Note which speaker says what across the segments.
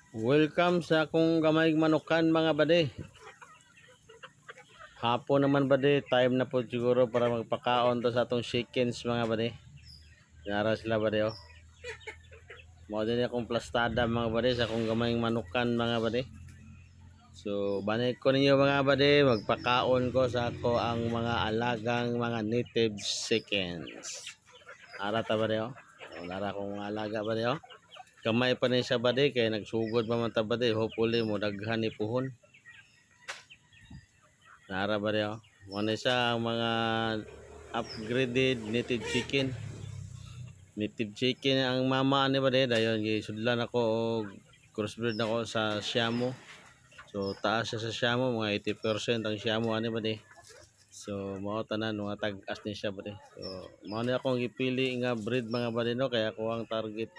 Speaker 1: Welcome sa akong gamay manukan mga bade. Hapon naman bade, time na po siguro para magpakaon to sa atong chickens mga bade. Nara sila bade oh. Mao din akong plastada mga bade sa akong gamay manukan mga bade. So banay ko ninyo mga bade, magpakaon ko sa ako ang mga alagang mga native chickens. Ara ta bade oh. Nara akong alaga bade oh. Kamay pa ni siya bade kay nagsugod pa man ta bade, hopefully mo daghan ni puhon. Nara ba rin muna siya ang mga upgraded native chicken. Native chicken ang mama ni ba rin. Dayon gisudlan ako og crossbreed ako sa Siamo. So taas siya sa Siamo, mga 80% ang Siamo ani ba rin. So mao tanan mga tag-as ni siya ba rin. So mao ni akong gipili nga breed mga ba rin no, kaya ako ang target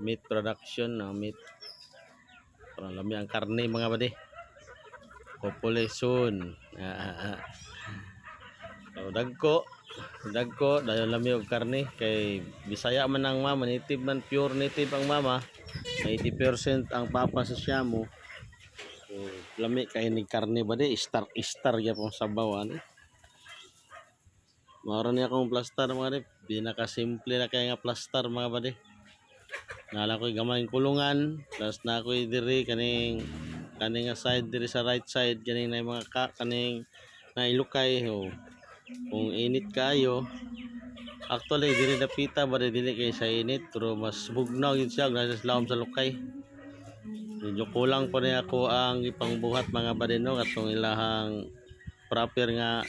Speaker 1: meat production na meat. Parang lami ang karne mga ba rin. Hopefully soon. So, dagko dayon lami og karne kay Bisaya man ang mama, native man, pure native ang mama. 80% ang papa sa Siamo. So lami kay ni karne ba di star gyapon sabaw ani. Mao ni akong plaster mga di, pinaka simple na kay nga plaster mga bade. Nala ko'y gamay kulungan, plus na ako'y diri kaning nga side diri sa right side kaning na mga kaning na ilukay oh. Kung init kayo, actually dili napita ba dili kay sa init pero mas bugnaw yun siya nasa lawom sa lukay. Medyo kulang pa rin ako ang ipangbuhat mga badeno katong ilahang proper nga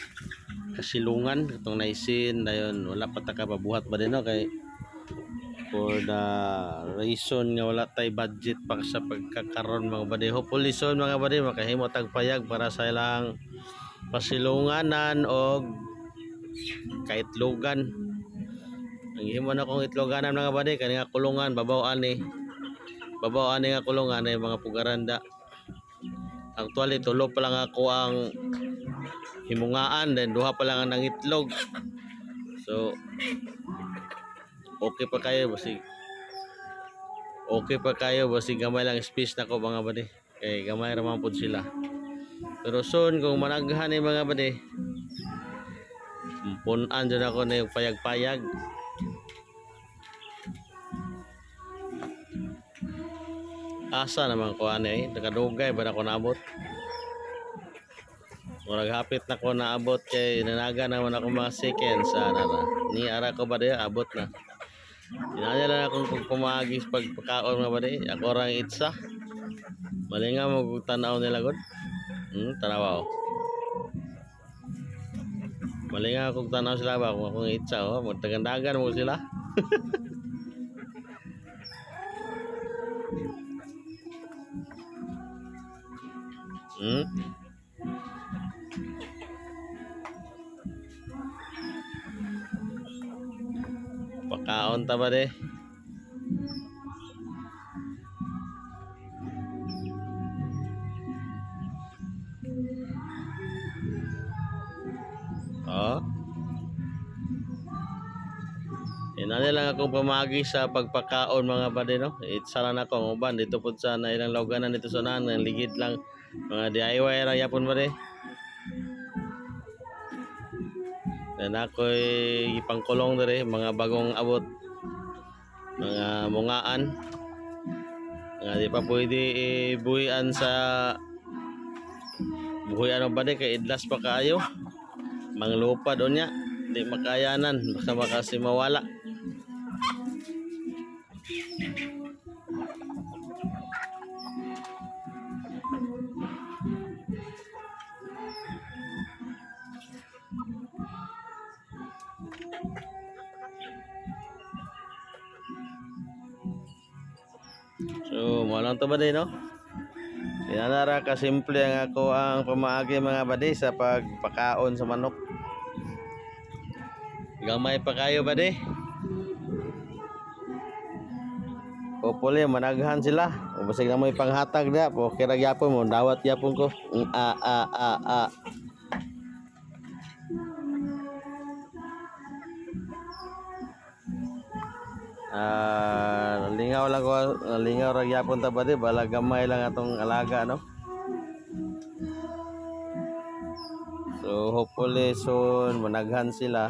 Speaker 1: kasilungan katong naisin dayon wala pa ta kapabuhat badeno kay for the reason nga wala tay budget pa sa pagkakaroon mga bade. Hopefully soon mga bade makahimo tag payag para sa ilang pasilunganan o kaitlogan. Ang himo na kong itloganan mga bade kani nga kulungan babaw ani nga kulungan ay mga pugaranda. Actually tulo pa lang ako ang himungaan then duha pa lang ang nangitlog. So okay pa kayo basi gamay lang space na ko mga bade kay gamay ra man pud sila. Pero soon kung managhan ni mga bade punan dyan ako na yung payag-payag. Asa naman ko ani nakadugay ba na ko naabot. Murag hapit na ko naabot kay nanaga naman ako mga seconds ana ra. Ni ara ko ba diya abot na. Inanya lang akong pagpumagis pagpakaon nga ba di. Ako orang itsa. Malinga mo tanaw nila god. Tanawa oh. Malinga akong tanaw sila ba kung akong itsa oh. Magtagandagan mo sila. Pakaon ta ba de? Oh. Inani lang akong pamagi sa pagpakaon mga bade no. Itsa lang ako ang uban dito pud sa na ilang lawganan dito sa nang ligid lang mga DIY ra yapon ba de. Dan ako'y ipangkulong dere mga bagong abot mga mungaan nga di pa pwede buhian sa buhian ba de kay idlas pa kaayo manglupad unya di makayanan basta makasi mawala. So malang to ba de no. Inanara ka simple ang ako ang pamaagi mga bade sa pagpakaon sa manok. Gamay pa kayo bade. Hopefully managhan sila. O basig na mo ipanghatag na po kira gyapon mo dawat gyapon ko. Lingaw lang ko, lingaw ra gyapon ta ba di bala gamay lang atong alaga no. So hopefully soon managhan sila.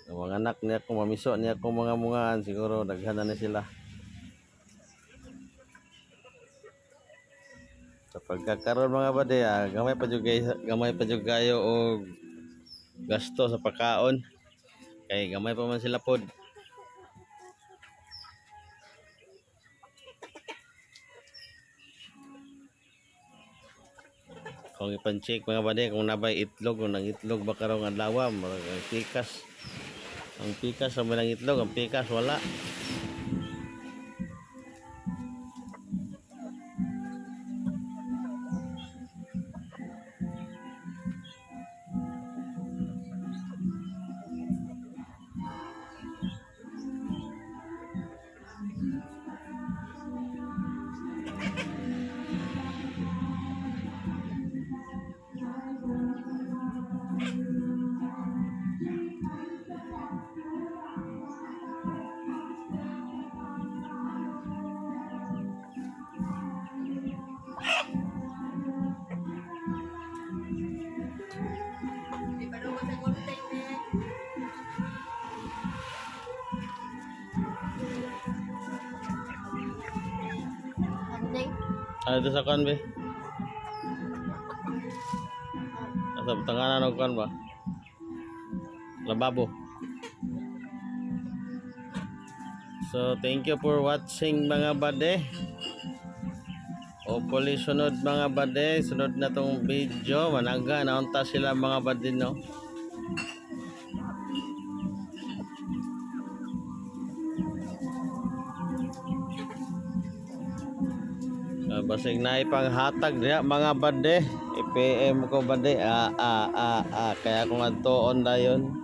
Speaker 1: Ang mga anak niya kung mamiso niya kung mga mungaan siguro daghan na sila. Sa pagkakaroon mga bade, gamay pa jud kayo og gasto sa pagkaon. Kay gamay pa man sila pod. Kung ipan-check mga bade kung nabay itlog kung nang itlog ba karong adlaw ang pikas. Ang pikas sa mga itlog, ang pikas wala. Ano ito sa kan be? Asa tanganan og kan ba? Lababo. So thank you for watching mga bade. Hopefully sunod mga bade, sunod na tong video, managa naunta sila mga bade no. Basig na ipanghatag diha mga bade. I-PM ko bade. Kaya kung adtoon dayon.